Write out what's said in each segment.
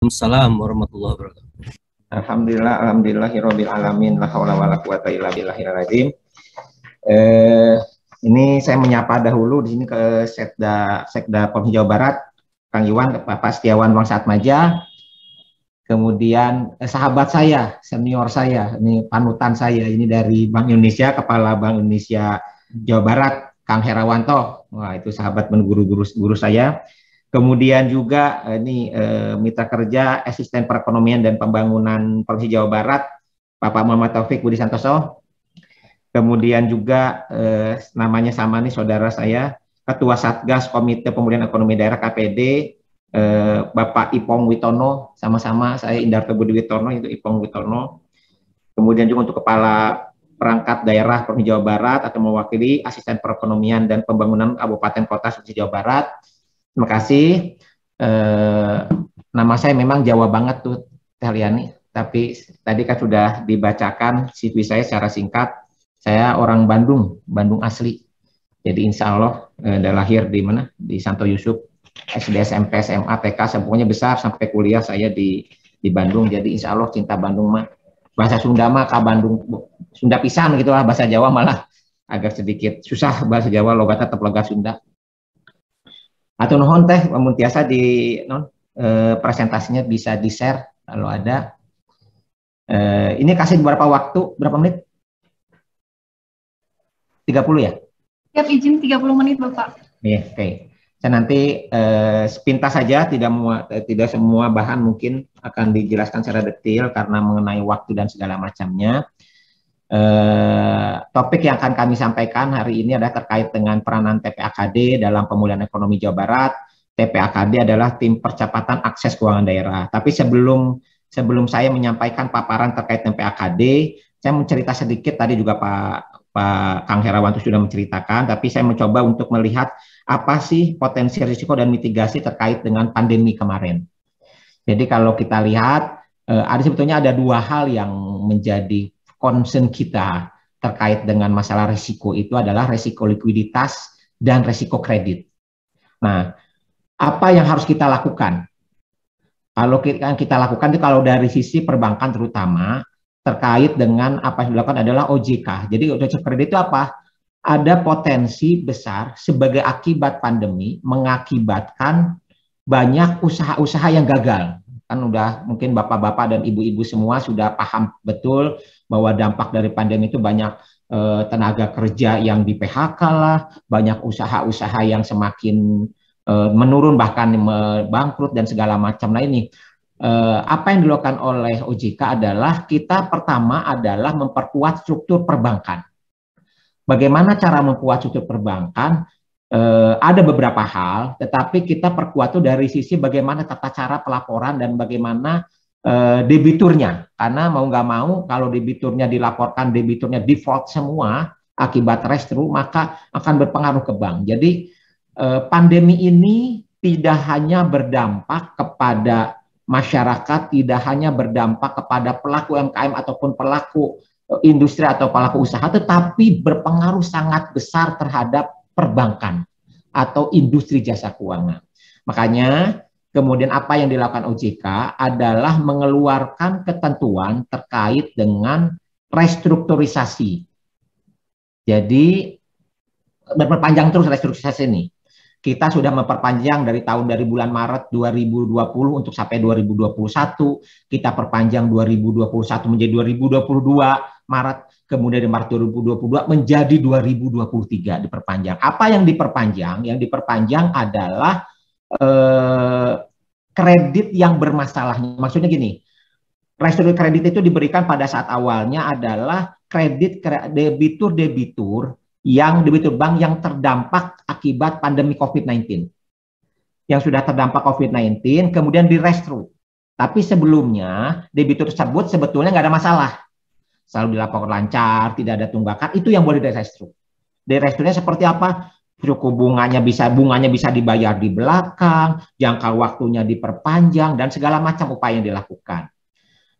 Waalaikumsalam warahmatullahi wabarakatuh. Alhamdulillahirabbil alamin, la haula wala quwata illa billahil azim. Ini saya menyapa dahulu di sini ke Sekda Provinsi Jawa Barat, Kang Iwan, Bapak Setiawan Wangsatmaja, kemudian sahabat saya, senior saya, ini panutan saya, ini dari Bank Indonesia, Kepala Bank Indonesia Jawa Barat, Kang Herawanto. Wah, itu sahabat guru saya. Kemudian juga ini mitra kerja Asisten Perekonomian dan Pembangunan Provinsi Jawa Barat, Bapak Muhammad Taufik Budi Santoso. Kemudian juga namanya sama nih saudara saya, Ketua Satgas Komite Pemulihan Ekonomi Daerah KPD, Bapak Ipong Witono, sama-sama saya Indarto Budi Witono, itu Ipong Witono. Kemudian juga untuk Kepala Perangkat Daerah Provinsi Jawa Barat atau mewakili Asisten Perekonomian dan Pembangunan Kabupaten Kota Provinsi Jawa Barat. Terima kasih. Nama saya memang Jawa banget tuh, Teh Liani, tapi tadi kan sudah dibacakan CV saya secara singkat. Saya orang Bandung, Bandung asli. Jadi insya Allah udah lahir di mana? Di Santo Yusuf, SD, SMP, SMA, TK, semuanya besar sampai kuliah saya di Bandung. Jadi insya Allah cinta Bandung mah. Bahasa Sunda mah ka Bandung, Sunda pisan gitu lah. Bahasa Jawa malah agak sedikit susah. Bahasa Jawa logat tetap logat Sunda. Atau nuhun teh, namun biasa di presentasinya bisa di share kalau ada. Ini kasih beberapa waktu, berapa menit? 30 ya? Siap, izin 30 menit Bapak. Iya, oke. Saya nanti sepintas saja, tidak semua bahan mungkin akan dijelaskan secara detail karena mengenai waktu dan segala macamnya. Topik yang akan kami sampaikan hari ini adalah terkait dengan peranan TPAKD dalam pemulihan ekonomi Jawa Barat. TPAKD adalah tim percepatan akses keuangan daerah. Tapi sebelum saya menyampaikan paparan terkait TPAKD, saya mencerita sedikit tadi juga Pak Kang Herawanto sudah menceritakan, tapi saya mencoba untuk melihat apa sih potensi risiko dan mitigasi terkait dengan pandemi kemarin. Jadi kalau kita lihat, sebetulnya ada dua hal yang menjadi concern kita terkait dengan masalah risiko, itu adalah risiko likuiditas dan risiko kredit. Nah, apa yang harus kita lakukan? Kalau kita lakukan itu kalau dari sisi perbankan terutama, terkait dengan apa yang dilakukan adalah OJK. Jadi OJK kredit itu apa? Ada potensi besar sebagai akibat pandemi mengakibatkan banyak usaha-usaha yang gagal. Kan udah mungkin bapak-bapak dan ibu-ibu semua sudah paham betul bahwa dampak dari pandemi itu banyak tenaga kerja yang di PHK lah, banyak usaha-usaha yang semakin menurun bahkan bangkrut dan segala macam. Nah ini apa yang dilakukan oleh OJK adalah kita pertama adalah memperkuat struktur perbankan. Bagaimana cara memperkuat struktur perbankan? Ada beberapa hal, tetapi kita perkuat itu dari sisi bagaimana tata cara pelaporan dan bagaimana debiturnya. Karena mau nggak mau kalau debiturnya dilaporkan, debiturnya default semua akibat restru, maka akan berpengaruh ke bank. Jadi pandemi ini tidak hanya berdampak kepada masyarakat, tidak hanya berdampak kepada pelaku UMKM ataupun pelaku industri atau pelaku usaha, tetapi berpengaruh sangat besar terhadap perbankan atau industri jasa keuangan. Makanya kemudian apa yang dilakukan OJK adalah mengeluarkan ketentuan terkait dengan restrukturisasi. Jadi berpanjang terus restrukturisasi ini. Kita sudah memperpanjang dari bulan Maret 2020 untuk sampai 2021. Kita perpanjang 2021 menjadi 2022 Maret. Kemudian di Maret 2022 menjadi 2023 diperpanjang. Apa yang diperpanjang? Yang diperpanjang adalah kredit yang bermasalah. Maksudnya gini, restruktur kredit itu diberikan pada saat awalnya adalah kredit debitur yang debitur bank yang terdampak akibat pandemi COVID-19. Yang sudah terdampak COVID-19, kemudian direstru. Tapi sebelumnya, debitur tersebut sebetulnya nggak ada masalah. Selalu dilaporkan lancar, tidak ada tunggakan, itu yang boleh direstru. Direstrunya seperti apa? Suku bunganya bisa dibayar di belakang, jangka waktunya diperpanjang, dan segala macam upaya yang dilakukan.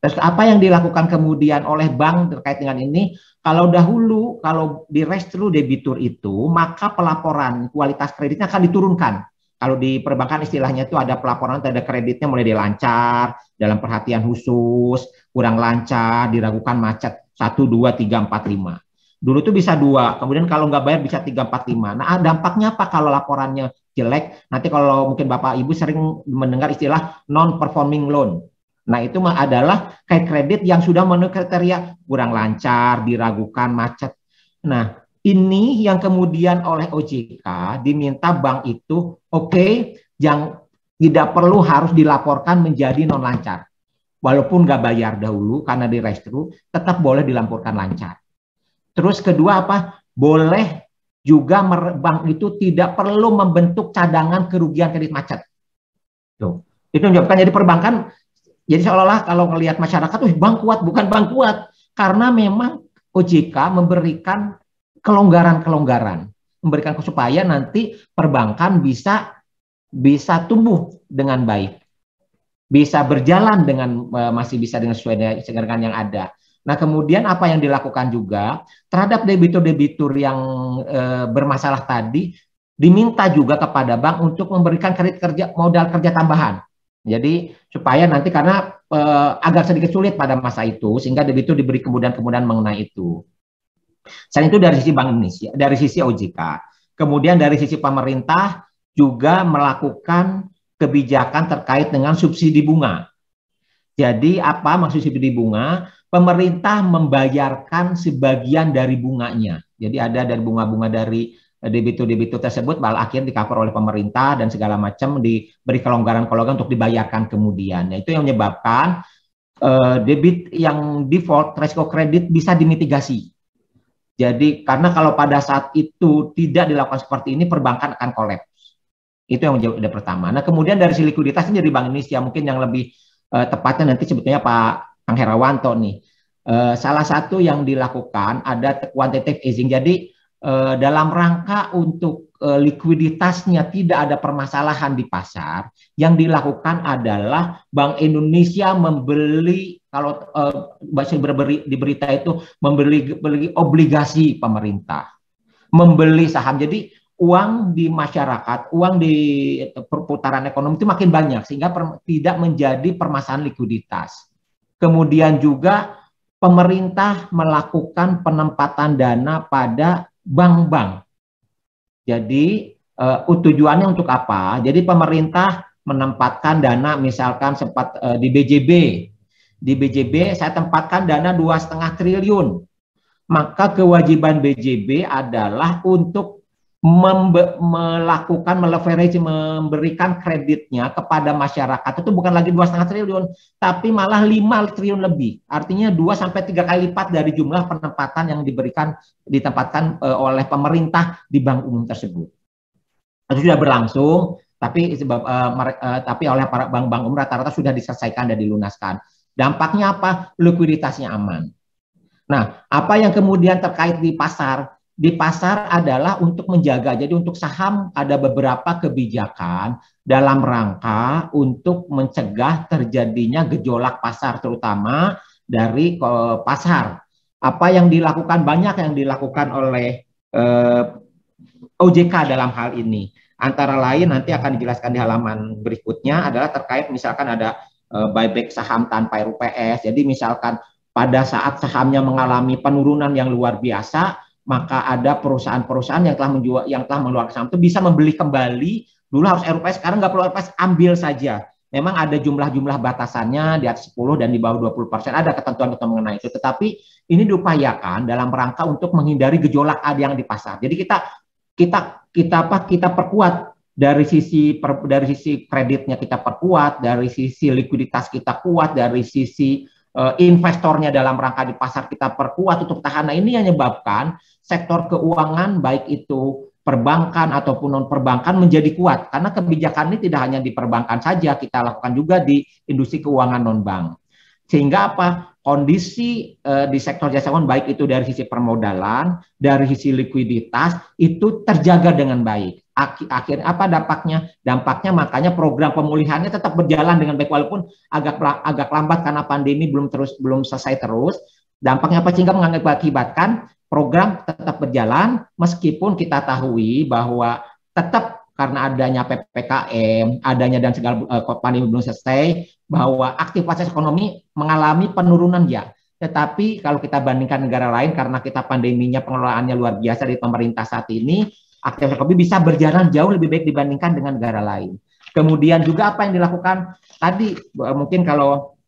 Terus apa yang dilakukan kemudian oleh bank terkait dengan ini? Kalau dahulu, kalau di restru debitur itu, maka pelaporan kualitas kreditnya akan diturunkan. Kalau di perbankan istilahnya itu ada pelaporan tanda kreditnya mulai dilancar, dalam perhatian khusus, kurang lancar, diragukan macet 1, 2, 3, 4, 5. Dulu tuh bisa 2, kemudian kalau nggak bayar bisa 3, 4, 5. Nah, dampaknya apa kalau laporannya jelek? Nanti kalau mungkin Bapak Ibu sering mendengar istilah non-performing loan. Nah, itu adalah kayak kredit yang sudah memenuhi kriteria kurang lancar, diragukan, macet. Nah, ini yang kemudian oleh OJK diminta bank itu yang tidak perlu harus dilaporkan menjadi non lancar. Walaupun nggak bayar dahulu karena di restru, tetap boleh dilaporkan lancar. Terus kedua apa? Boleh juga bank itu tidak perlu membentuk cadangan kerugian kredit macet. Tuh. Itu menyebabkan jadi perbankan, jadi seolah-olah kalau melihat masyarakat, bank kuat, bukan bank kuat. Karena memang OJK memberikan kelonggaran-kelonggaran, memberikan supaya nanti perbankan bisa tumbuh dengan baik, bisa berjalan dengan masih bisa dengan sesuai dengan yang ada. Nah, kemudian apa yang dilakukan juga terhadap debitur-debitur yang bermasalah tadi, diminta juga kepada bank untuk memberikan kredit kerja modal kerja tambahan. Jadi supaya nanti karena agak sedikit sulit pada masa itu, sehingga debitur diberi kemudahan-kemudahan mengenai itu. Selain itu dari sisi Bank Indonesia, dari sisi OJK, kemudian dari sisi pemerintah juga melakukan kebijakan terkait dengan subsidi bunga. Jadi apa maksud subsidi bunga? Pemerintah membayarkan sebagian dari bunganya. Jadi ada dari bunga-bunga dari debitur-debitur tersebut, malah akhirnya di-cover oleh pemerintah dan segala macam, diberi kelonggaran-kelonggaran untuk dibayarkan kemudian. Nah, itu yang menyebabkan debit yang default, resiko kredit bisa dimitigasi. Jadi karena kalau pada saat itu tidak dilakukan seperti ini, perbankan akan kolaps. Itu yang menjadi pertama. Nah, kemudian dari sisi likuiditas ini dari Bank Indonesia mungkin yang lebih tepatnya nanti sebetulnya Pak Kang Herawanto nih. Salah satu yang dilakukan ada quantitative easing. Jadi dalam rangka untuk likuiditasnya tidak ada permasalahan di pasar, yang dilakukan adalah Bank Indonesia membeli, kalau di berita itu membeli obligasi pemerintah, membeli saham. Jadi uang di masyarakat, uang di perputaran ekonomi itu makin banyak sehingga tidak menjadi permasalahan likuiditas. Kemudian juga pemerintah melakukan penempatan dana pada bank-bank. Jadi tujuannya untuk apa? Jadi pemerintah menempatkan dana, misalkan sempat di BJB. Di BJB saya tempatkan dana 2,5 triliun. Maka kewajiban BJB adalah untuk meleverage, memberikan kreditnya kepada masyarakat. Itu bukan lagi 2,5 triliun, tapi malah 5 triliun lebih. Artinya 2-3 kali lipat dari jumlah penempatan yang ditempatkan oleh pemerintah di bank umum tersebut. Itu sudah berlangsung, tapi oleh para bank-bank umum rata-rata sudah diselesaikan dan dilunaskan. Dampaknya apa? Likuiditasnya aman. Nah, apa yang kemudian terkait di pasar? Di pasar adalah untuk menjaga. Jadi untuk saham ada beberapa kebijakan dalam rangka untuk mencegah terjadinya gejolak pasar, terutama dari pasar. Apa yang dilakukan? Banyak yang dilakukan oleh OJK dalam hal ini. Antara lain nanti akan dijelaskan di halaman berikutnya adalah terkait misalkan ada buyback saham tanpa RUPS. Jadi misalkan pada saat sahamnya mengalami penurunan yang luar biasa, maka ada perusahaan-perusahaan yang telah mengeluarkan saham itu bisa membeli kembali. Dulu harus RUPS, sekarang nggak perlu RUPS, ambil saja. Memang ada jumlah-jumlah batasannya di atas 10 dan di bawah 20%, ada ketentuan-ketentuan mengenai itu. Tetapi ini diupayakan dalam rangka untuk menghindari gejolak yang di pasar. Jadi kita perkuat dari sisi kreditnya, kita perkuat dari sisi likuiditas, kita kuat dari sisi investornya dalam rangka di pasar, kita perkuat untuk tahan. Nah, ini yang menyebabkan sektor keuangan baik itu perbankan ataupun non perbankan menjadi kuat, karena kebijakan ini tidak hanya di perbankan saja, kita lakukan juga di industri keuangan non bank. Sehingga apa? Kondisi di sektor jasa keuangan baik itu dari sisi permodalan, dari sisi likuiditas itu terjaga dengan baik. Akhirnya apa dampaknya? Dampaknya makanya program pemulihannya tetap berjalan dengan baik walaupun agak lambat karena pandemi belum selesai terus. Dampaknya apa? Sehingga mengakibatkan program tetap berjalan meskipun kita tahu bahwa tetap karena adanya PPKM, adanya dan segala pandemi belum selesai, bahwa aktivitas ekonomi mengalami penurunan ya. Tetapi kalau kita bandingkan negara lain, karena kita pandeminya pengelolaannya luar biasa di pemerintah saat ini, aktivitas ekonomi bisa berjalan jauh lebih baik dibandingkan dengan negara lain. Kemudian juga apa yang dilakukan tadi, mungkin kalau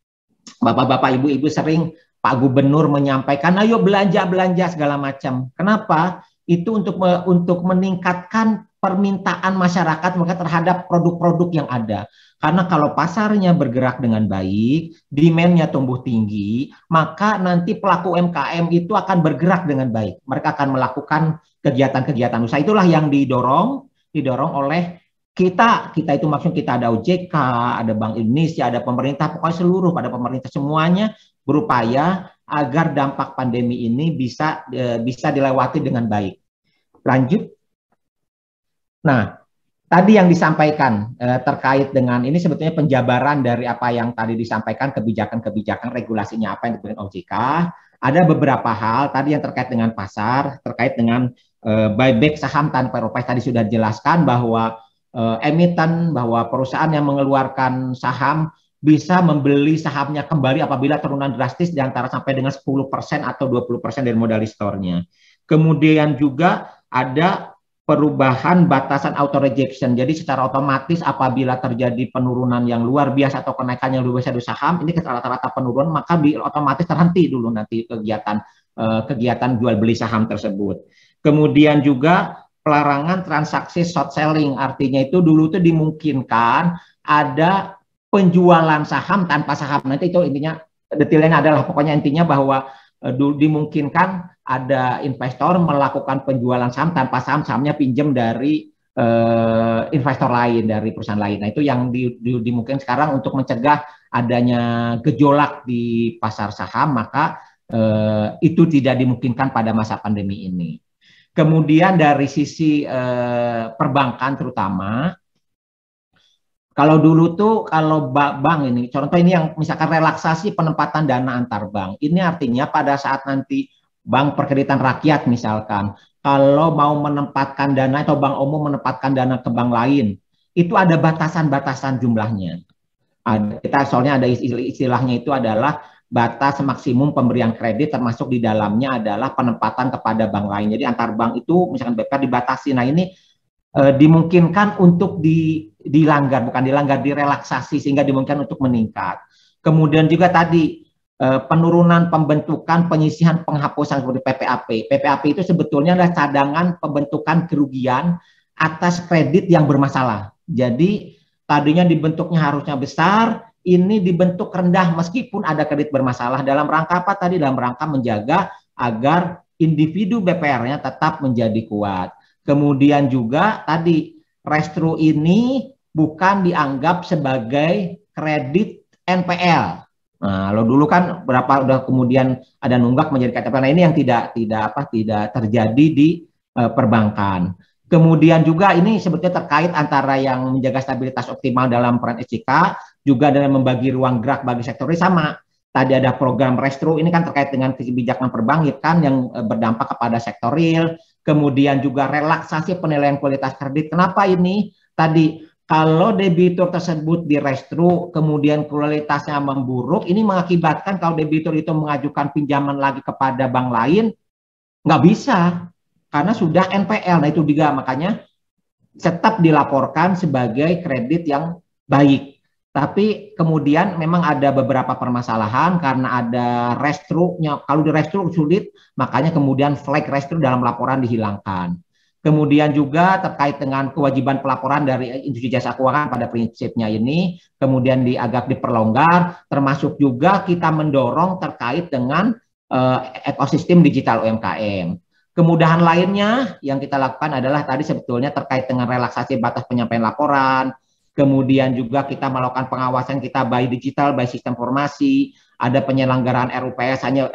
bapak-bapak, ibu-ibu sering Pak Gubernur menyampaikan, ayo belanja segala macam. Kenapa? Itu untuk meningkatkan permintaan masyarakat mereka terhadap produk-produk yang ada. Karena kalau pasarnya bergerak dengan baik, demand-nya tumbuh tinggi, maka nanti pelaku UMKM itu akan bergerak dengan baik. Mereka akan melakukan kegiatan-kegiatan usaha. Itulah yang didorong oleh kita itu maksudnya kita ada OJK, ada Bank Indonesia, ada pemerintah, pokoknya seluruh pada pemerintah semuanya berupaya agar dampak pandemi ini bisa dilewati dengan baik. Lanjut. Nah, tadi yang disampaikan terkait dengan ini sebetulnya penjabaran dari apa yang tadi disampaikan, kebijakan-kebijakan regulasinya apa yang diberikan OJK. Ada beberapa hal tadi yang terkait dengan pasar, terkait dengan buyback saham tanpa rupiah tadi sudah dijelaskan bahwa emiten, bahwa perusahaan yang mengeluarkan saham bisa membeli sahamnya kembali apabila turunan drastis di antara sampai dengan 10% atau 20% dari modal store-nya. Kemudian juga ada perubahan batasan auto rejection. Jadi secara otomatis apabila terjadi penurunan yang luar biasa atau kenaikan yang luar biasa di saham, ini rata-rata penurunan, maka otomatis terhenti dulu nanti kegiatan jual beli saham tersebut. Kemudian juga pelarangan transaksi short selling, artinya itu dulu itu dimungkinkan ada penjualan saham tanpa saham. Nanti itu intinya detailnya adalah pokoknya intinya bahwa dimungkinkan ada investor melakukan penjualan saham tanpa sahamnya pinjam dari investor lain, dari perusahaan lain. Nah itu yang dimungkinkan sekarang untuk mencegah adanya gejolak di pasar saham, maka itu tidak dimungkinkan pada masa pandemi ini. Kemudian dari sisi perbankan terutama, kalau dulu tuh kalau bank ini, contoh ini yang misalkan relaksasi penempatan dana antar bank, ini artinya pada saat nanti bank perkreditan rakyat misalkan, kalau mau menempatkan dana atau bank umum menempatkan dana ke bank lain, itu ada batasan-batasan jumlahnya. Kita soalnya ada istilahnya itu adalah batas maksimum pemberian kredit, termasuk di dalamnya adalah penempatan kepada bank lain. Jadi antar bank itu misalkan BPR dibatasi. Nah ini dimungkinkan untuk dilanggar, bukan dilanggar, direlaksasi sehingga dimungkinkan untuk meningkat. Kemudian juga tadi penurunan pembentukan, penyisihan, penghapusan seperti PPAP. PPAP itu sebetulnya adalah cadangan pembentukan kerugian atas kredit yang bermasalah. Jadi tadinya dibentuknya harusnya besar, ini dibentuk rendah meskipun ada kredit bermasalah. Dalam rangka apa tadi? Dalam rangka menjaga agar individu BPR-nya tetap menjadi kuat. Kemudian juga tadi restru ini bukan dianggap sebagai kredit NPL. Nah, lo dulu kan udah kemudian ada nunggak menjadi kredit NPL. Nah, ini yang tidak terjadi di perbankan. Kemudian juga ini sebetulnya terkait antara yang menjaga stabilitas optimal dalam peran SJK juga dalam membagi ruang gerak bagi sektor ini sama. Tadi ada program restru, ini kan terkait dengan kebijakan perbankan yang berdampak kepada sektor real. Kemudian juga relaksasi penilaian kualitas kredit. Kenapa ini? Tadi kalau debitur tersebut di restru, kemudian kualitasnya memburuk, ini mengakibatkan kalau debitur itu mengajukan pinjaman lagi kepada bank lain, nggak bisa. Karena sudah NPL. Nah itu juga makanya tetap dilaporkan sebagai kredit yang baik. Tapi kemudian memang ada beberapa permasalahan karena ada restru-nya. Kalau di restru sulit, makanya kemudian flag restru dalam laporan dihilangkan. Kemudian juga terkait dengan kewajiban pelaporan dari institusi jasa keuangan pada prinsipnya ini, kemudian agak diperlonggar, termasuk juga kita mendorong terkait dengan ekosistem digital UMKM. Kemudahan lainnya yang kita lakukan adalah tadi sebetulnya terkait dengan relaksasi batas penyampaian laporan, kemudian juga kita melakukan pengawasan kita by digital, by sistem informasi, ada penyelenggaraan RUPS, hanya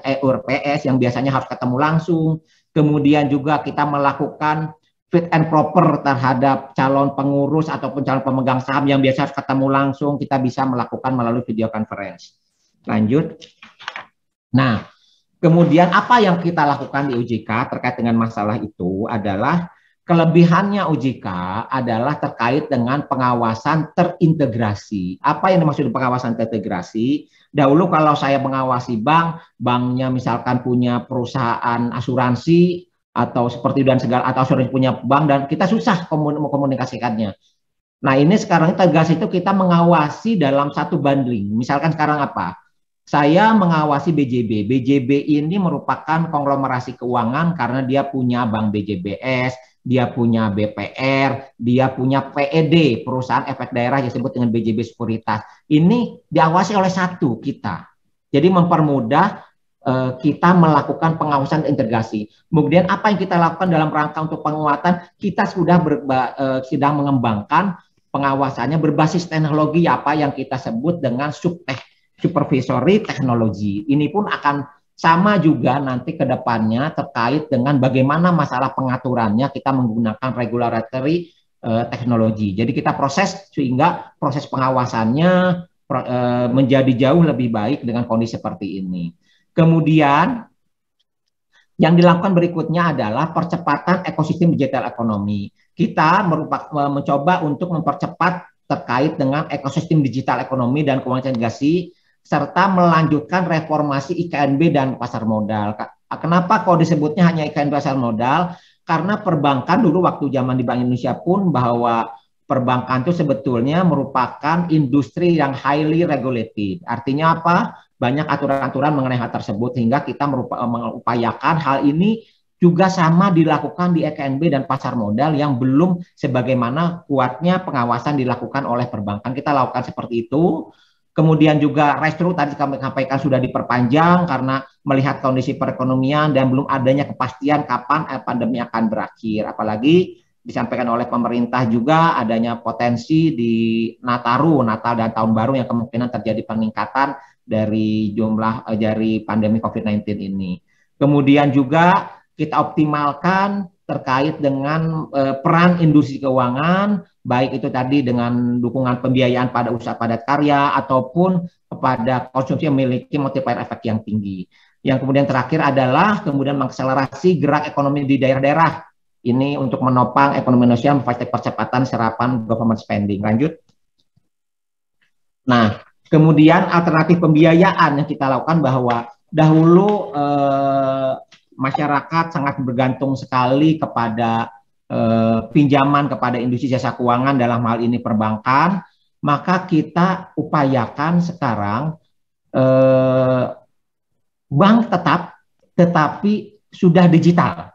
RUPS yang biasanya harus ketemu langsung, kemudian juga kita melakukan fit and proper terhadap calon pengurus ataupun calon pemegang saham yang biasa harus ketemu langsung, kita bisa melakukan melalui video conference. Lanjut. Nah, kemudian apa yang kita lakukan di OJK terkait dengan masalah itu adalah Kelebihannya OJK adalah terkait dengan pengawasan terintegrasi. Apa yang dimaksud pengawasan terintegrasi? Dahulu kalau saya mengawasi bank, banknya misalkan punya perusahaan asuransi atau seperti dan segala atau asuransi punya bank dan kita susah komunikasikannya. Nah, ini sekarang integrasi itu kita mengawasi dalam satu bundling. Misalkan sekarang apa? Saya mengawasi BJB. BJB ini merupakan konglomerasi keuangan karena dia punya Bank BJBS, dia punya BPR, dia punya PED, perusahaan efek daerah yang disebut dengan BJB Sekuritas. Ini diawasi oleh satu kita. Jadi mempermudah kita melakukan pengawasan integrasi. Kemudian apa yang kita lakukan dalam rangka untuk penguatan? Kita sudah sedang mengembangkan pengawasannya berbasis teknologi apa yang kita sebut dengan supervisory teknologi. Ini pun akan sama juga nanti ke depannya terkait dengan bagaimana masalah pengaturannya kita menggunakan regulatory teknologi. Jadi kita proses sehingga proses pengawasannya menjadi jauh lebih baik dengan kondisi seperti ini. Kemudian yang dilakukan berikutnya adalah percepatan ekosistem digital ekonomi. Kita mencoba untuk mempercepat terkait dengan ekosistem digital ekonomi dan keuangan integrasi serta melanjutkan reformasi IKNB dan pasar modal. Kenapa kok disebutnya hanya IKNB pasar modal? Karena perbankan dulu waktu zaman di Bank Indonesia pun bahwa perbankan itu sebetulnya merupakan industri yang highly regulated. Artinya apa? Banyak aturan-aturan mengenai hal tersebut sehingga kita mengupayakan hal ini juga sama dilakukan di IKNB dan pasar modal yang belum sebagaimana kuatnya pengawasan dilakukan oleh perbankan. Kita lakukan seperti itu. Kemudian juga restru tadi kami sampaikan sudah diperpanjang karena melihat kondisi perekonomian dan belum adanya kepastian kapan pandemi akan berakhir. Apalagi disampaikan oleh pemerintah juga adanya potensi di Natal dan Tahun Baru yang kemungkinan terjadi peningkatan dari jumlah dari pandemi COVID-19 ini. Kemudian juga kita optimalkan terkait dengan peran industri keuangan, baik itu tadi dengan dukungan pembiayaan pada usaha padat karya ataupun kepada konsumsi yang memiliki multiplier efek yang tinggi. Yang kemudian terakhir adalah kemudian mengakselerasi gerak ekonomi di daerah-daerah. Ini untuk menopang ekonomi Indonesia memfasilitasi percepatan serapan government spending. Lanjut. Nah, kemudian alternatif pembiayaan yang kita lakukan bahwa dahulu masyarakat sangat bergantung sekali kepada pinjaman kepada industri jasa keuangan dalam hal ini perbankan, maka kita upayakan sekarang bank tetapi sudah digital.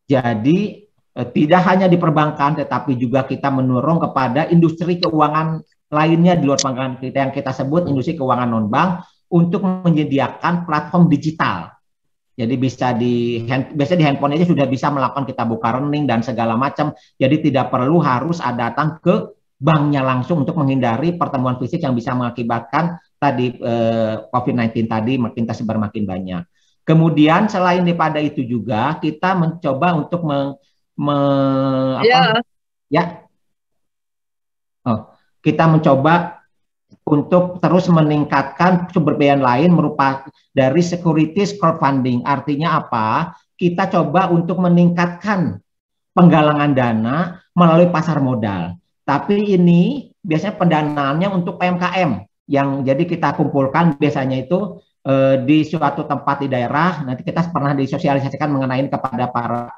Jadi tidak hanya di perbankan tetapi juga kita mendorong kepada industri keuangan lainnya di luar perbankan kita yang kita sebut industri keuangan non-bank untuk menyediakan platform digital. Jadi biasanya di handphone aja sudah bisa melakukan kita buka rekening dan segala macam. Jadi tidak perlu harus datang ke banknya langsung untuk menghindari pertemuan fisik yang bisa mengakibatkan tadi COVID-19 tadi makin tersebar makin banyak. Kemudian selain daripada itu juga kita mencoba untuk kita mencoba untuk terus meningkatkan sumber pembiayaan lain merupakan dari securities crowdfunding. Artinya apa? Kita coba untuk meningkatkan penggalangan dana melalui pasar modal. Tapi ini biasanya pendanaannya untuk PMKM yang jadi kita kumpulkan biasanya itu di suatu tempat di daerah. Nanti kita pernah disosialisasikan mengenai ini kepada para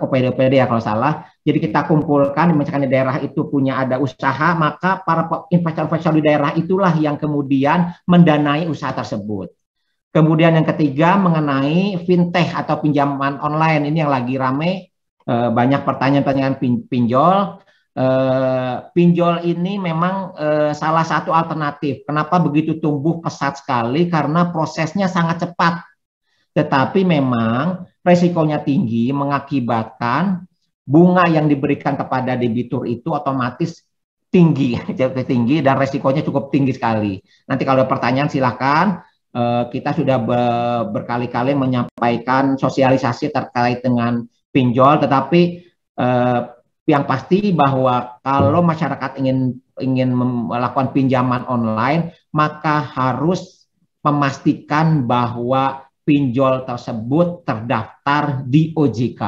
OPD-OPD ya kalau salah. Jadi kita kumpulkan, misalkan di daerah itu punya ada usaha, maka para investor-investor di daerah itulah yang kemudian mendanai usaha tersebut. Kemudian yang ketiga mengenai fintech atau pinjaman online, ini yang lagi rame, banyak pertanyaan-pertanyaan pinjol. Pinjol ini memang salah satu alternatif. Kenapa begitu tumbuh pesat sekali? Karena prosesnya sangat cepat. Tetapi memang resikonya tinggi mengakibatkan bunga yang diberikan kepada debitur itu otomatis tinggi dan resikonya cukup tinggi sekali. Nanti kalau ada pertanyaan silakan. Kita sudah berkali-kali menyampaikan sosialisasi terkait dengan pinjol, tetapi yang pasti bahwa kalau masyarakat ingin melakukan pinjaman online, maka harus memastikan bahwa pinjol tersebut terdaftar di OJK.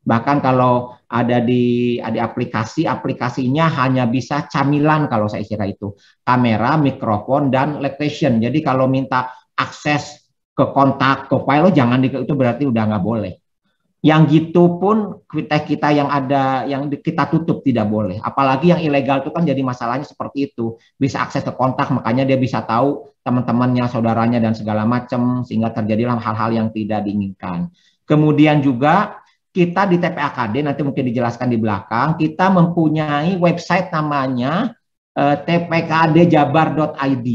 Bahkan kalau ada di aplikasinya hanya bisa camilan kalau saya kira itu. Kamera, mikrofon, dan location. Jadi kalau minta akses ke kontak, ke file, jangan itu berarti udah nggak boleh. Yang gitu pun kita yang ada yang kita tutup tidak boleh. Apalagi yang ilegal itu kan jadi masalahnya seperti itu. Bisa akses ke kontak, makanya dia bisa tahu teman-temannya, saudaranya dan segala macam sehingga terjadilah hal-hal yang tidak diinginkan. Kemudian juga kita di TPAKD nanti mungkin dijelaskan di belakang, kita mempunyai website namanya tpkdjabar.id.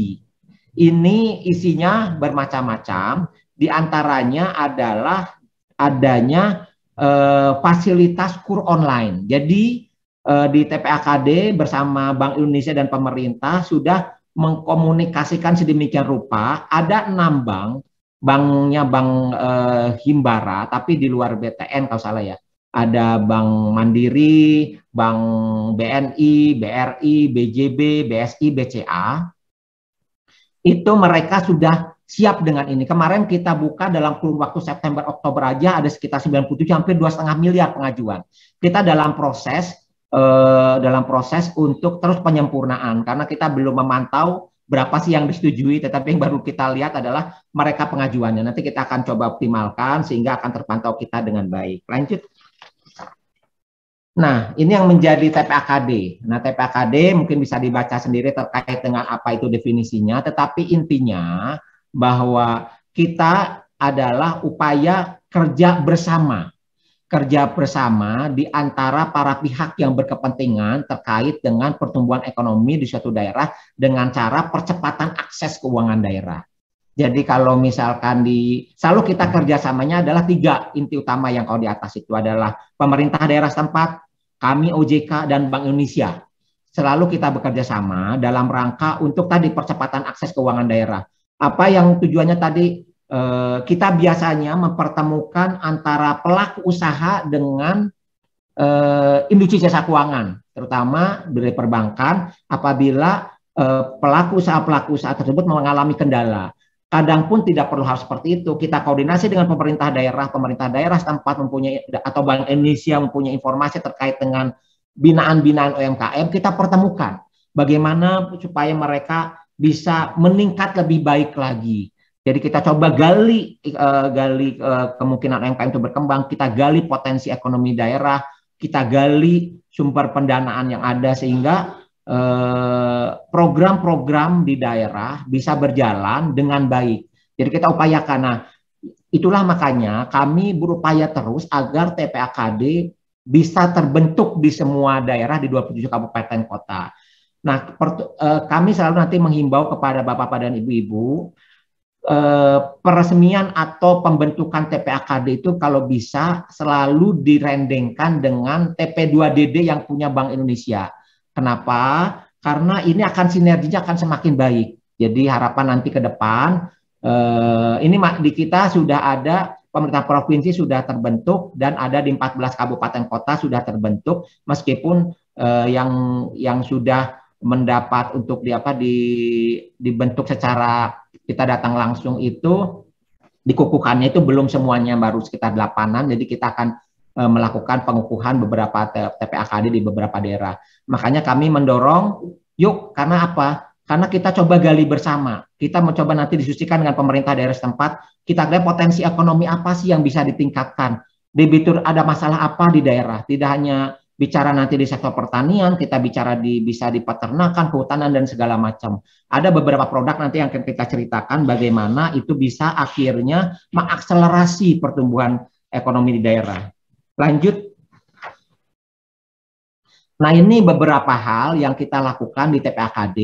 Ini isinya bermacam-macam, di antaranya adalah adanya fasilitas kur online. Jadi di TPAKD bersama Bank Indonesia dan pemerintah sudah mengkomunikasikan sedemikian rupa, ada 6 bank, banknya Bank Himbara, tapi di luar BTN kalau salah ya. Ada Bank Mandiri, Bank BNI, BRI, BJB, BSI, BCA. Itu mereka sudah siap dengan ini. Kemarin kita buka dalam kurun waktu September Oktober aja ada sekitar 97 hampir 2,5 miliar pengajuan. Kita dalam proses untuk terus penyempurnaan karena kita belum memantau berapa sih yang disetujui, tetapi yang baru kita lihat adalah mereka pengajuannya. Nanti kita akan coba optimalkan sehingga akan terpantau kita dengan baik. Lanjut. Nah, ini yang menjadi TPAKD. Nah, TPAKD mungkin bisa dibaca sendiri terkait dengan apa itu definisinya, tetapi intinya bahwa kita adalah upaya kerja bersama di antara para pihak yang berkepentingan terkait dengan pertumbuhan ekonomi di suatu daerah dengan cara percepatan akses keuangan daerah. Jadi kalau misalkan selalu kita kerjasamanya adalah 3 inti utama yang kalau di atas itu adalah pemerintah daerah setempat, kami OJK dan Bank Indonesia. Selalu kita bekerja sama dalam rangka untuk tadi percepatan akses keuangan daerah. Apa yang tujuannya tadi? Kita biasanya mempertemukan antara pelaku usaha dengan industri jasa keuangan, terutama dari perbankan apabila pelaku usaha tersebut mengalami kendala. Kadang pun tidak perlu hal seperti itu. Kita koordinasi dengan pemerintah daerah setempat mempunyai atau Bank Indonesia mempunyai informasi terkait dengan binaan-binaan UMKM, kita pertemukan bagaimana supaya mereka bisa meningkat lebih baik lagi. Jadi kita coba gali kemungkinan UMKM itu berkembang, kita gali potensi ekonomi daerah, kita gali sumber pendanaan yang ada sehingga program-program di daerah bisa berjalan dengan baik. Jadi kita upayakan. Nah, itulah makanya kami berupaya terus agar TPAKD bisa terbentuk di semua daerah di 27 kabupaten kota. Nah, kami selalu nanti menghimbau kepada Bapak-Bapak dan Ibu-Ibu, peresmian atau pembentukan TPAKD itu kalau bisa selalu direndengkan dengan TP2DD yang punya Bank Indonesia. Kenapa? Karena ini akan sinerginya akan semakin baik. Jadi harapan nanti ke depan, ini di kita sudah ada pemerintah provinsi sudah terbentuk dan ada di 14 kabupaten kota sudah terbentuk, meskipun yang sudah mendapat untuk dibentuk secara kita datang langsung itu dikukuhkannya itu belum semuanya, baru sekitar 8-an. Jadi kita akan melakukan pengukuhan beberapa TPAKD di beberapa daerah. Makanya kami mendorong, yuk, karena apa? Karena kita coba gali bersama. Kita mencoba nanti diskusikan dengan pemerintah daerah setempat, kita lihat potensi ekonomi apa sih yang bisa ditingkatkan. Debitur ada masalah apa di daerah? Tidak hanya bicara nanti di sektor pertanian, kita bicara bisa di peternakan, kehutanan, dan segala macam. Ada beberapa produk nanti yang akan kita ceritakan bagaimana itu bisa akhirnya mengakselerasi pertumbuhan ekonomi di daerah. Lanjut. Nah, ini beberapa hal yang kita lakukan di TPAKD.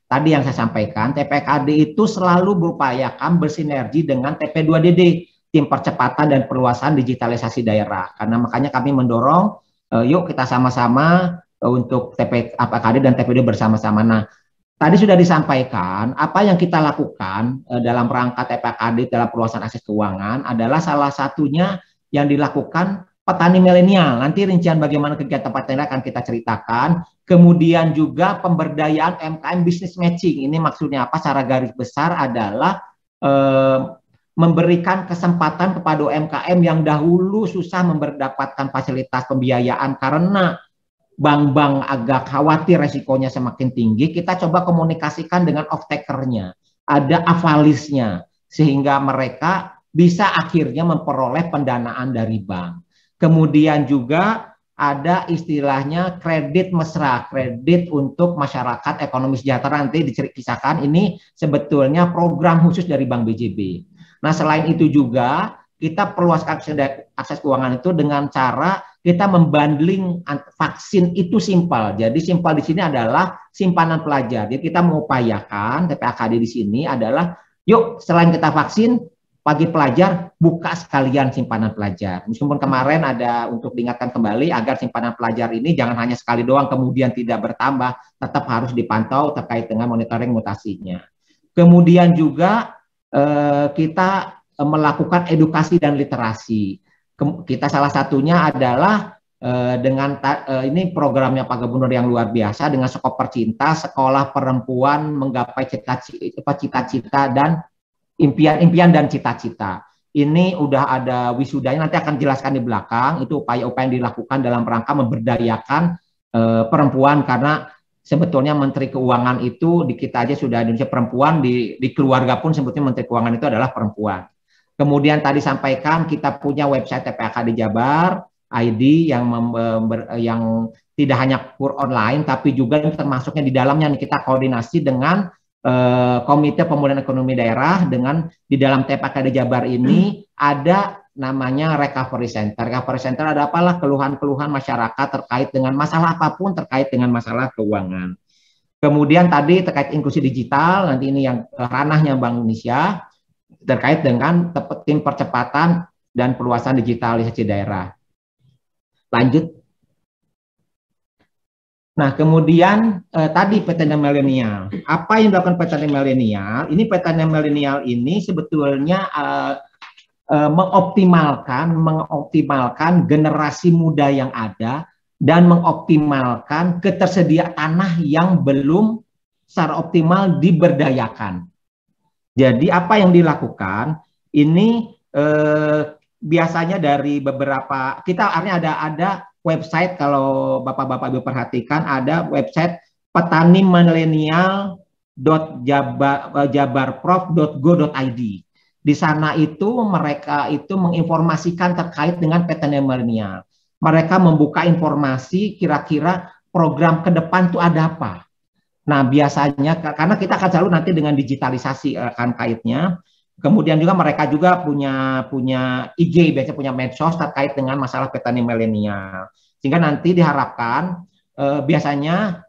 Tadi yang saya sampaikan, TPAKD itu selalu berupayakan bersinergi dengan TP2DD, tim percepatan dan perluasan digitalisasi daerah. Karena makanya kami mendorong, yuk kita sama-sama untuk TPAKD dan TP2DD bersama-sama. Nah, tadi sudah disampaikan, apa yang kita lakukan dalam rangka TPAKD dalam perluasan akses keuangan adalah salah satunya yang dilakukan petani milenial. Nanti rincian bagaimana kegiatan petani akan kita ceritakan. Kemudian juga pemberdayaan UMKM business matching. Ini maksudnya apa? Secara garis besar adalah memberikan kesempatan kepada UMKM yang dahulu susah mendapatkan fasilitas pembiayaan karena bank-bank agak khawatir resikonya semakin tinggi, kita coba komunikasikan dengan off-takernya, ada avalisnya, sehingga mereka bisa akhirnya memperoleh pendanaan dari bank. Kemudian juga ada istilahnya kredit mesra, kredit untuk masyarakat ekonomi sejahtera, nanti diceritakan ini sebetulnya program khusus dari Bank BJB. Nah, selain itu juga kita perluas akses keuangan itu dengan cara kita membundling vaksin itu simpel. Jadi simpel di sini adalah simpanan pelajar. Jadi kita mengupayakan TPAKD di sini adalah yuk selain kita vaksin bagi pelajar buka sekalian simpanan pelajar. Meskipun kemarin ada untuk diingatkan kembali agar simpanan pelajar ini jangan hanya sekali doang kemudian tidak bertambah, tetap harus dipantau terkait dengan monitoring mutasinya. Kemudian juga kita melakukan edukasi dan literasi. Kita salah satunya adalah dengan ini programnya Pak Gubernur yang luar biasa dengan Skop Percinta, sekolah perempuan menggapai cita-cita dan impian dan cita-cita. Ini udah ada wisudanya, nanti akan jelaskan di belakang. Itu upaya-upaya yang dilakukan dalam rangka memberdayakan perempuan, karena sebetulnya Menteri Keuangan itu di kita aja sudah Indonesia perempuan, di keluarga pun sebetulnya Menteri Keuangan itu adalah perempuan. Kemudian tadi sampaikan kita punya website TPAKD Jabar ID yang tidak hanya kur online, tapi juga termasuknya di dalamnya kita koordinasi dengan Komite Pemulihan Ekonomi Daerah. Dengan di dalam TPAKD Jabar ini ada namanya Recovery Center. Recovery Center ada apalah keluhan-keluhan masyarakat terkait dengan masalah apapun terkait dengan masalah keuangan. Kemudian tadi terkait inklusi digital, nanti ini yang ranahnya Bank Indonesia terkait dengan tim percepatan dan perluasan digitalisasi daerah. Lanjut. Nah, kemudian tadi PTN milenial. Apa yang dilakukan PTN milenial? Ini PTN milenial ini sebetulnya mengoptimalkan generasi muda yang ada dan mengoptimalkan ketersediaan tanah yang belum secara optimal diberdayakan. Jadi apa yang dilakukan ini biasanya dari beberapa, kita artinya ada website, kalau Bapak-Bapak Ibu perhatikan ada website petanimilenial.jabarprof.go.id. Di sana itu mereka itu menginformasikan terkait dengan PTN milenial. Mereka membuka informasi kira-kira program ke depan itu ada apa. Nah, biasanya karena kita akan selalu nanti dengan digitalisasi akan kaitnya. Kemudian juga mereka juga punya IG, biasanya punya medsos terkait dengan masalah petani milenial. Sehingga nanti diharapkan biasanya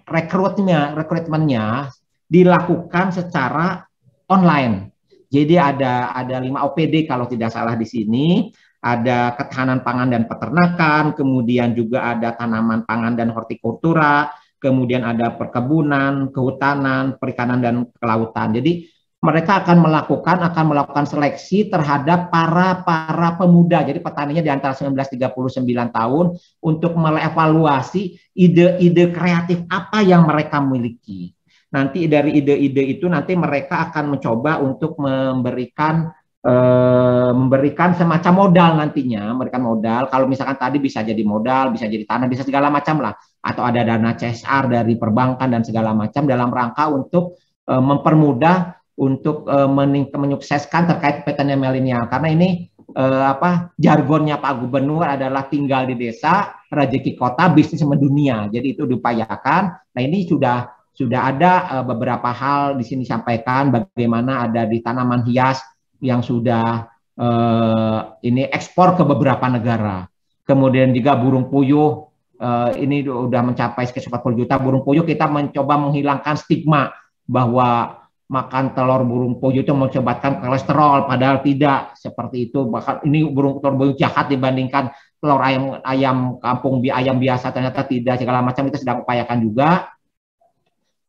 rekrutmennya dilakukan secara online. Jadi ada 5 OPD kalau tidak salah di sini. Ada ketahanan pangan dan peternakan, kemudian juga ada tanaman pangan dan hortikultura, kemudian ada perkebunan, kehutanan, perikanan, dan kelautan. Jadi mereka akan melakukan seleksi terhadap para pemuda. Jadi petaninya di antara 19-39 tahun untuk mengevaluasi ide-ide kreatif apa yang mereka miliki. Nanti dari ide-ide itu nanti mereka akan mencoba untuk memberikan semacam modal nantinya, memberikan modal. Kalau misalkan tadi bisa jadi modal, bisa jadi tanah, bisa segala macam lah. Atau ada dana CSR dari perbankan dan segala macam dalam rangka untuk mempermudah untuk menyukseskan terkait PTN milenial. Karena ini jargonnya Pak Gubernur adalah tinggal di desa, rezeki kota, bisnis mendunia. Jadi itu diupayakan. Nah, ini sudah ada beberapa hal di sini disampaikan bagaimana ada di tanaman hias yang sudah ini ekspor ke beberapa negara. Kemudian juga burung puyuh ini sudah mencapai sekitar 40 juta burung puyuh. Kita mencoba menghilangkan stigma bahwa makan telur burung puyuh itu menyebabkan kolesterol, padahal tidak seperti itu. Bahkan ini telur puyuh jahat dibandingkan telur ayam kampung ayam biasa, ternyata tidak, segala macam itu sedang upayakan juga.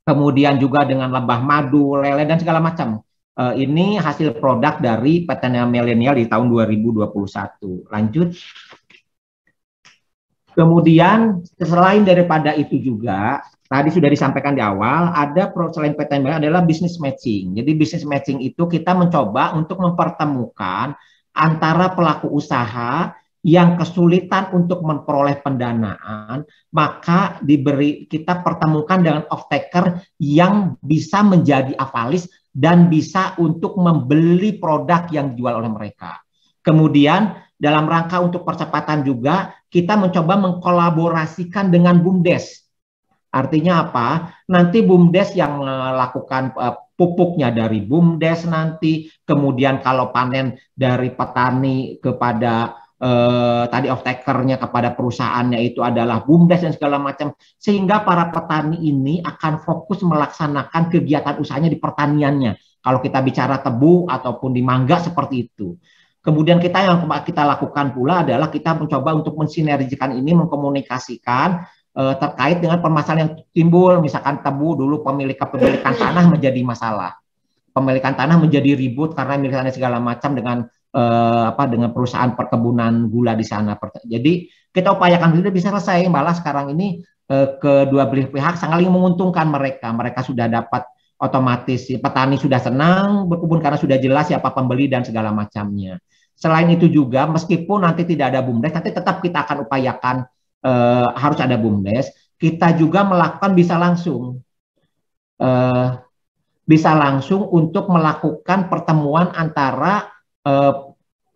Kemudian juga dengan lebah madu, lele, dan segala macam. Ini hasil produk dari PTN milenial di tahun 2021. Lanjut. Kemudian selain daripada itu juga tadi sudah disampaikan di awal, ada selain PTMBL adalah business matching. Jadi business matching itu kita mencoba untuk mempertemukan antara pelaku usaha yang kesulitan untuk memperoleh pendanaan, maka kita pertemukan dengan off-taker yang bisa menjadi avalis dan bisa untuk membeli produk yang dijual oleh mereka. Kemudian dalam rangka untuk percepatan juga, kita mencoba mengkolaborasikan dengan BUMDes. Artinya apa? Nanti BUMDes yang melakukan pupuknya dari BUMDes nanti, kemudian kalau panen dari petani kepada tadi off-takernya kepada perusahaannya itu adalah BUMDes dan segala macam, sehingga para petani ini akan fokus melaksanakan kegiatan usahanya di pertaniannya. Kalau kita bicara tebu ataupun di mangga seperti itu. Kemudian yang kita lakukan pula adalah kita mencoba untuk mensinergikan ini, mengkomunikasikan terkait dengan permasalahan yang timbul, misalkan tebu dulu kepemilikan tanah menjadi masalah, pemilikan tanah menjadi ribut karena misalnya segala macam dengan dengan perusahaan perkebunan gula di sana. Jadi kita upayakan itu bisa selesai, malah sekarang ini kedua belah pihak saling menguntungkan mereka sudah dapat otomatis, petani sudah senang berkebun karena sudah jelas siapa pembeli dan segala macamnya. Selain itu juga meskipun nanti tidak ada BUMDes, nanti tetap kita akan upayakan harus ada BUMDes, kita juga melakukan bisa langsung untuk melakukan pertemuan antara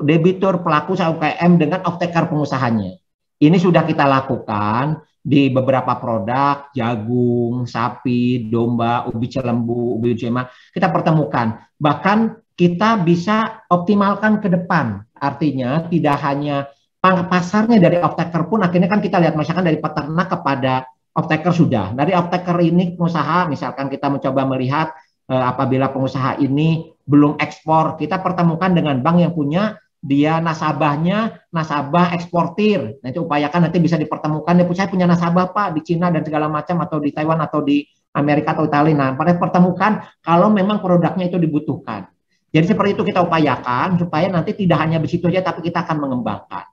debitur pelaku usaha UKM dengan off-taker pengusahanya. Ini sudah kita lakukan di beberapa produk, jagung, sapi, domba, ubi cilembu, ubi jema, kita pertemukan. Bahkan kita bisa optimalkan ke depan. Artinya tidak hanya pasarnya dari off-taker pun akhirnya kan kita lihat misalkan dari peternak kepada off-taker sudah. Dari off-taker ini pengusaha misalkan kita mencoba melihat apabila pengusaha ini belum ekspor, kita pertemukan dengan bank yang punya dia nasabah eksportir. Nanti upayakan nanti bisa dipertemukan, saya punya nasabah Pak di Cina dan segala macam atau di Taiwan atau di Amerika atau Italia. Nah, pada pertemukan kalau memang produknya itu dibutuhkan. Jadi seperti itu kita upayakan supaya nanti tidak hanya begitu saja tapi kita akan mengembangkan.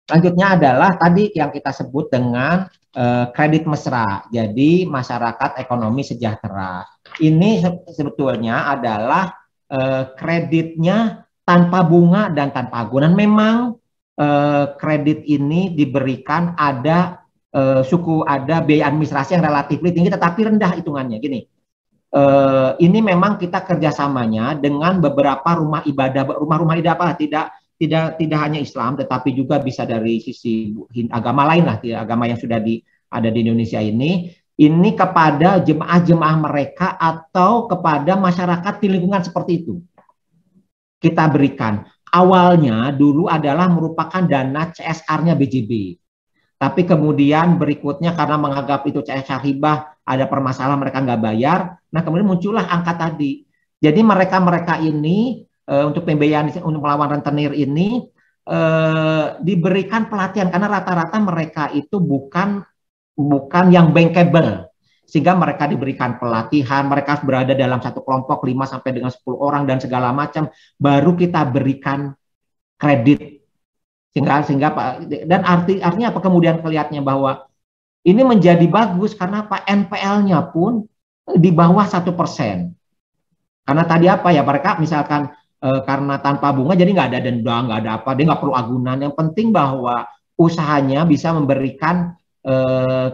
Selanjutnya adalah tadi yang kita sebut dengan kredit mesra. Jadi masyarakat ekonomi sejahtera. Ini sebetulnya adalah kreditnya tanpa bunga dan tanpa agunan. Memang kredit ini diberikan ada biaya administrasi yang relatif tinggi tetapi rendah hitungannya. Gini. Ini memang kita kerjasamanya dengan beberapa rumah ibadah tidak hanya Islam, tetapi juga bisa dari sisi agama lain lah, agama yang sudah ada di Indonesia ini kepada jemaah-jemaah mereka atau kepada masyarakat di lingkungan seperti itu. Kita berikan. Awalnya dulu adalah merupakan dana CSR-nya BJB. Tapi kemudian berikutnya karena menganggap itu CSR hibah, ada permasalahan mereka nggak bayar, nah kemudian muncullah angka tadi. Jadi mereka ini untuk pembiayaan untuk melawan rentenir ini diberikan pelatihan karena rata-rata mereka itu bukan yang bankable, sehingga mereka diberikan pelatihan, mereka berada dalam satu kelompok 5 sampai dengan 10 orang dan segala macam, baru kita berikan kredit sehingga dan artinya apa kemudian kelihatannya bahwa ini menjadi bagus karena NPL-nya pun di bawah 1%. Karena tadi mereka misalkan karena tanpa bunga jadi nggak ada denda, nggak ada apa, dia nggak perlu agunan. Yang penting bahwa usahanya bisa memberikan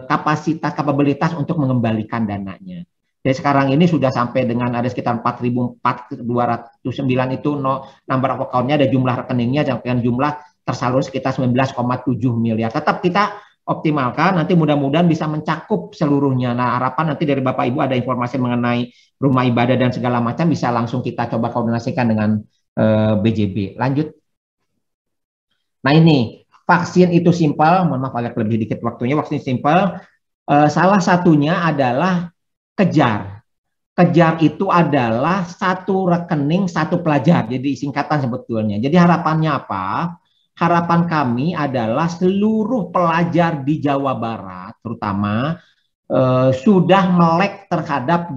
kapabilitas untuk mengembalikan dananya. Jadi sekarang ini sudah sampai dengan ada sekitar 4.209 itu number of account-nya, ada jumlah rekeningnya dengan jumlah tersalur sekitar 19,7 miliar. Tetap kita optimalkan, nanti mudah-mudahan bisa mencakup seluruhnya. Nah, harapan nanti dari Bapak Ibu ada informasi mengenai rumah ibadah dan segala macam bisa langsung kita coba koordinasikan dengan BJB. Lanjut. Nah ini, vaksin itu simpel, mohon maaf agak lebih dikit waktunya, vaksin simpel. Salah satunya adalah kejar. Kejar itu adalah satu rekening, satu pelajar. Jadi singkatan sebetulnya. Jadi harapannya apa? Harapan kami adalah seluruh pelajar di Jawa Barat, terutama sudah melek terhadap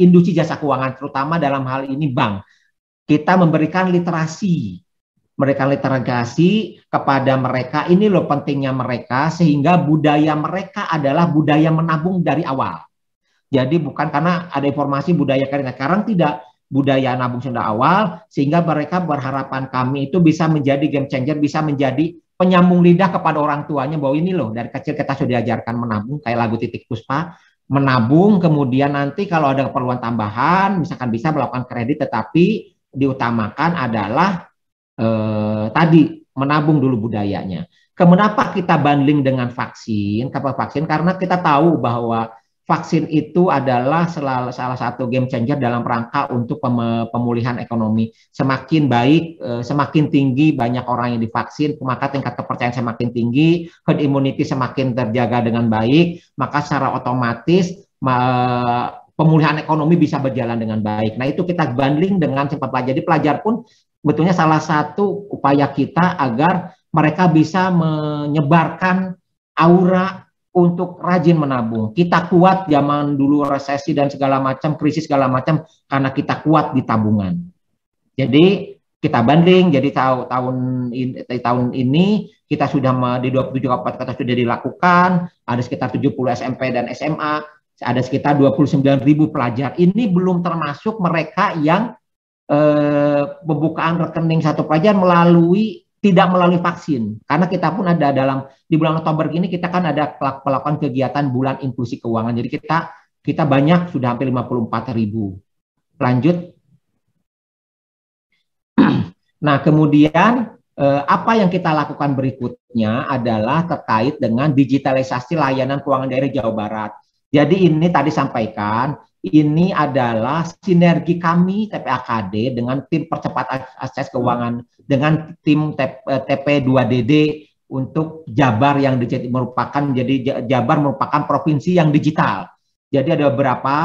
industri jasa keuangan, terutama dalam hal ini bank. Kita memberikan literasi memberikan literasi kepada mereka, ini loh pentingnya mereka, sehingga budaya mereka adalah budaya menabung dari awal. Jadi bukan karena ada informasi budaya karena sekarang tidak, budaya nabung sudah awal, sehingga mereka berharapan kami itu bisa menjadi game changer, bisa menjadi penyambung lidah kepada orang tuanya bahwa ini loh dari kecil kita sudah diajarkan menabung, kayak lagu Titik Puspa, menabung, kemudian nanti kalau ada keperluan tambahan, misalkan bisa melakukan kredit, tetapi diutamakan adalah tadi menabung dulu budayanya. Kenapa kita banding dengan vaksin? Kenapa vaksin? Karena kita tahu bahwa vaksin itu adalah salah satu game changer dalam rangka untuk pemulihan ekonomi. Semakin baik, semakin tinggi banyak orang yang divaksin, maka tingkat kepercayaan semakin tinggi, herd immunity semakin terjaga dengan baik, maka secara otomatis pemulihan ekonomi bisa berjalan dengan baik. Nah, itu kita banding dengan sempat pelajar. Jadi pelajar pun sebetulnya salah satu upaya kita agar mereka bisa menyebarkan aura untuk rajin menabung. Kita kuat zaman dulu resesi dan segala macam, krisis segala macam, karena kita kuat di tabungan. Jadi kita banding, jadi tahun ini kita sudah di 27 kabupaten kota sudah dilakukan, ada sekitar 70 SMP dan SMA, ada sekitar 29.000 pelajar. Ini belum termasuk mereka yang pembukaan rekening satu pelajar tidak melalui vaksin, karena kita pun ada di bulan Oktober ini kita kan ada melakukan kegiatan bulan inklusi keuangan, jadi kita banyak, sudah hampir 54.000. Lanjut. Nah, kemudian apa yang kita lakukan berikutnya adalah terkait dengan digitalisasi layanan keuangan daerah Jawa Barat. Jadi ini tadi sampaikan, ini adalah sinergi kami TPAKD dengan tim percepat akses keuangan, dengan tim TP2DD untuk Jabar yang merupakan, jadi Jabar merupakan provinsi yang digital. Jadi ada beberapa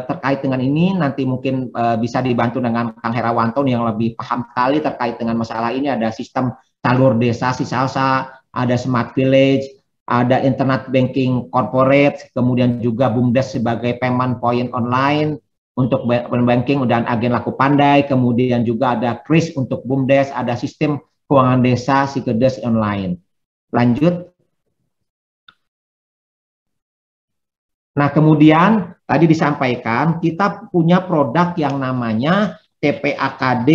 terkait dengan ini, nanti mungkin bisa dibantu dengan Kang Herawanto yang lebih paham sekali terkait dengan masalah ini. Ada sistem Salur Desa Sisalsa, ada Smart Village, ada Internet Banking Corporate, kemudian juga BUMDes sebagai payment point online untuk banking dan agen laku pandai, kemudian juga ada KRIS untuk BUMDes, ada sistem keuangan desa Sikedes online. Lanjut. Nah, kemudian tadi disampaikan kita punya produk yang namanya TPAKD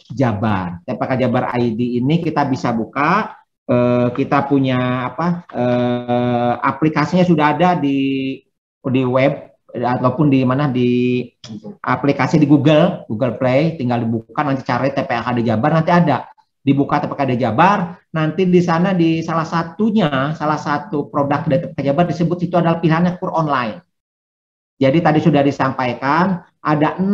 Jabar. TPAKD Jabar ID ini kita bisa buka. Kita punya aplikasinya sudah ada di web ataupun di aplikasi di Google Play, tinggal dibuka, nanti cari TPAKD Jabar, nanti ada dibuka TPAKD Jabar, nanti di sana di salah satu produk dari TPAKD Jabar disebut itu adalah pilihannya KUR online. Jadi tadi sudah disampaikan ada 6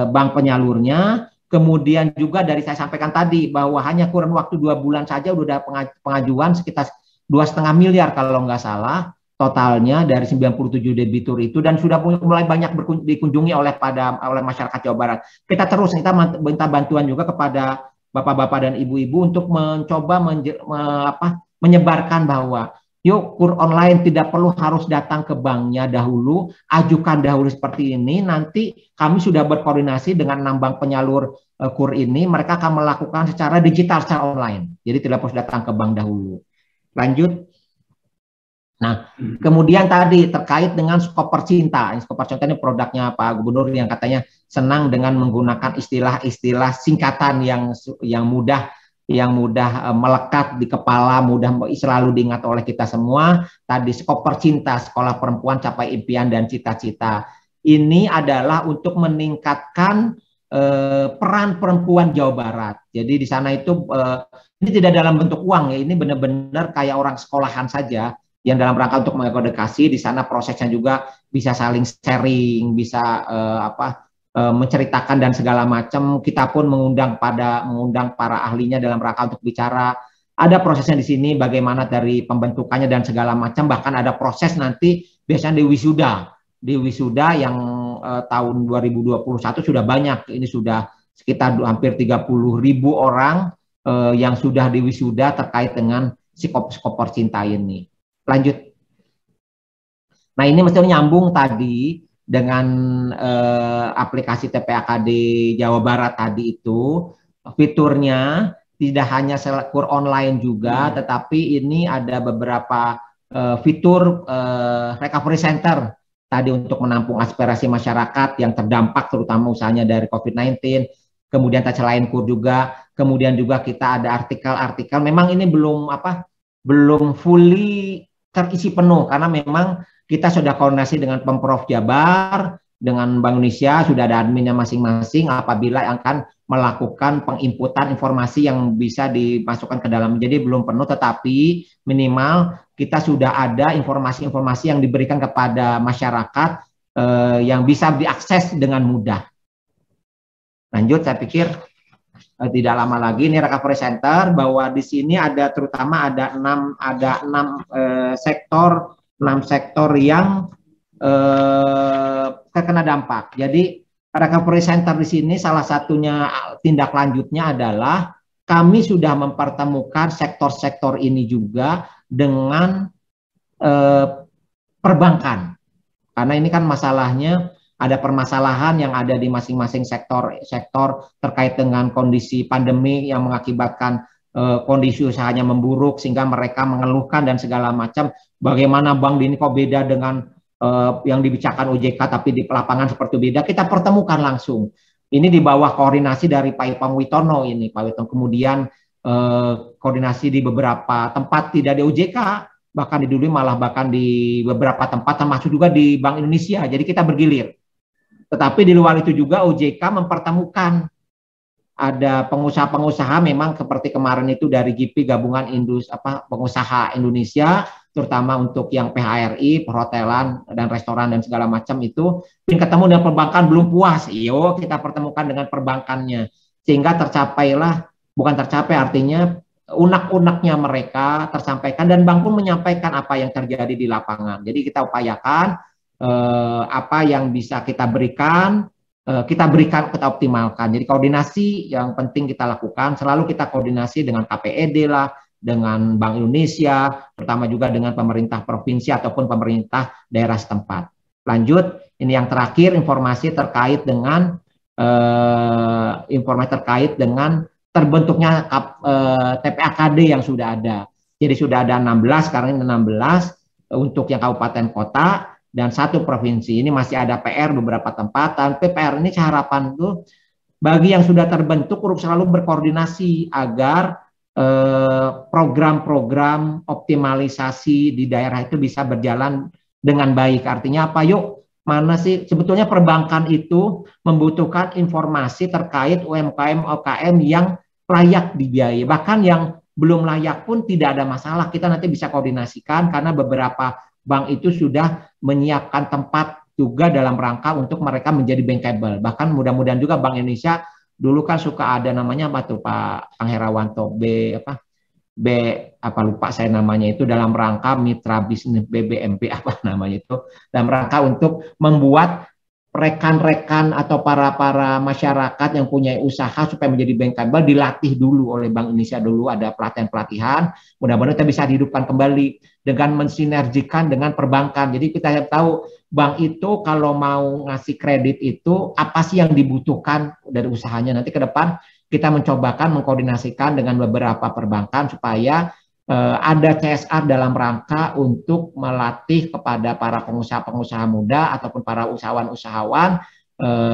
bank penyalurnya. Kemudian juga dari saya sampaikan tadi bahwa hanya kurun waktu 2 bulan saja sudah pengajuan sekitar 2,5 miliar kalau nggak salah totalnya dari 97 debitur itu, dan sudah mulai banyak dikunjungi oleh masyarakat Jawa Barat. Kita minta bantuan juga kepada bapak-bapak dan ibu-ibu untuk mencoba menyebarkan bahwa yuk KUR online tidak perlu harus datang ke banknya dahulu, ajukan dahulu seperti ini, nanti kami sudah berkoordinasi dengan 6 bank penyalur KUR ini, mereka akan melakukan secara digital, secara online, jadi tidak perlu datang ke bank dahulu. Lanjut. Nah, kemudian tadi terkait dengan Skoper Cinta. Skoper Cinta ini produknya Pak Gubernur yang katanya senang dengan menggunakan istilah-istilah singkatan yang mudah melekat di kepala, mudah selalu diingat oleh kita semua. Tadi Skoper Cinta, Sekolah Perempuan Capai Impian dan Cita-Cita. Ini adalah untuk meningkatkan peran perempuan Jawa Barat. Jadi di sana itu ini tidak dalam bentuk uang ya, ini benar-benar kayak orang sekolahan saja yang dalam rangka untuk mengedukasi. Di sana prosesnya juga bisa saling sharing, bisa menceritakan dan segala macam. Kita pun mengundang para ahlinya dalam rangka untuk bicara. Ada prosesnya di sini, bagaimana dari pembentukannya dan segala macam. Bahkan ada proses nanti biasanya di wisuda yang tahun 2021 sudah banyak. Ini sudah sekitar hampir 30.000 orang yang sudah di wisuda terkait dengan Skoper Cinta ini. Lanjut. Nah, ini mesti nyambung tadi dengan aplikasi TPAKD Jawa Barat tadi itu, fiturnya tidak hanya kur online juga, tetapi ini ada beberapa fitur recovery center tadi untuk menampung aspirasi masyarakat yang terdampak terutama usahanya dari COVID-19. Kemudian selain kur juga, kemudian juga kita ada artikel-artikel. Memang ini belum fully terisi penuh karena memang kita sudah koordinasi dengan Pemprov Jabar, dengan Bank Indonesia, sudah ada adminnya masing-masing apabila akan melakukan penginputan informasi yang bisa dimasukkan ke dalam. Jadi belum penuh, tetapi minimal kita sudah ada informasi-informasi yang diberikan kepada masyarakat yang bisa diakses dengan mudah. Lanjut, saya pikir tidak lama lagi ini recovery center, bahwa di sini ada terutama ada enam sektor yang terkena dampak. Jadi recovery center di sini salah satunya tindak lanjutnya adalah kami sudah mempertemukan sektor-sektor ini juga dengan perbankan. Karena ini kan masalahnya ada permasalahan yang ada di masing-masing sektor terkait dengan kondisi pandemi yang mengakibatkan kondisi usahanya memburuk sehingga mereka mengeluhkan dan segala macam. Bagaimana bank ini kok beda dengan yang dibicarakan OJK tapi di lapangan seperti beda. Kita pertemukan langsung. Ini di bawah koordinasi dari Pak Ipang Witono ini, Pak Witono. Kemudian koordinasi di beberapa tempat tidak di OJK, bahkan bahkan di beberapa tempat termasuk juga di Bank Indonesia. Jadi kita bergilir. Tetapi di luar itu juga OJK mempertemukan ada pengusaha-pengusaha memang seperti kemarin itu dari GIPI Gabungan Pengusaha Indonesia, terutama untuk yang PHRI, perhotelan dan restoran dan segala macam itu, ketemu dengan perbankan belum puas. Iyo, kita pertemukan dengan perbankannya sehingga bukan tercapai artinya unek-uneknya mereka tersampaikan dan bank pun menyampaikan apa yang terjadi di lapangan. Jadi kita upayakan apa yang bisa kita berikan, kita optimalkan. Jadi koordinasi yang penting kita lakukan, selalu kita koordinasi dengan KPED lah, dengan Bank Indonesia, terutama juga dengan pemerintah provinsi ataupun pemerintah daerah setempat. Lanjut, ini yang terakhir informasi terkait dengan terbentuknya TPAKD yang sudah ada. Jadi sudah ada 16, sekarang ini 16 untuk yang kabupaten kota dan 1 provinsi. Ini masih ada PR beberapa tempat. Dan PR ini harapan tuh bagi yang sudah terbentuk selalu berkoordinasi agar program-program optimalisasi di daerah itu bisa berjalan dengan baik. Artinya apa? Yuk, mana sih sebetulnya perbankan itu membutuhkan informasi terkait UMKM yang layak dibiayai. Bahkan yang belum layak pun tidak ada masalah. Kita nanti bisa koordinasikan karena beberapa bank itu sudah menyiapkan tempat juga dalam rangka untuk mereka menjadi bankable. Bahkan mudah-mudahan juga Bank Indonesia dulu kan suka ada namanya apa tuh Pak Herawanto lupa saya namanya itu dalam rangka mitra bisnis BBMP namanya itu dalam rangka untuk membuat rekan-rekan atau para masyarakat yang punya usaha supaya menjadi bankable dilatih dulu oleh Bank Indonesia dulu, ada pelatihan-pelatihan, mudah-mudahan kita bisa dihidupkan kembali dengan mensinergikan dengan perbankan. Jadi kita tahu bank itu kalau mau ngasih kredit itu apa sih yang dibutuhkan dari usahanya. Nanti ke depan kita mencobakan mengkoordinasikan dengan beberapa perbankan supaya ada CSR dalam rangka untuk melatih kepada para pengusaha-pengusaha muda ataupun para usahawan-usahawan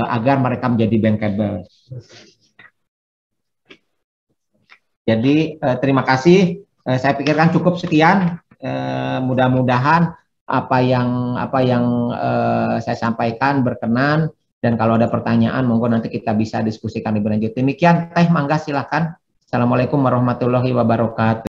agar mereka menjadi bankable. Jadi terima kasih. Saya pikirkan cukup sekian. Mudah-mudahan apa yang saya sampaikan berkenan dan kalau ada pertanyaan monggo nanti kita bisa diskusikan lebih lanjut. Demikian Teh, mangga silakan. Assalamualaikum warahmatullahi wabarakatuh.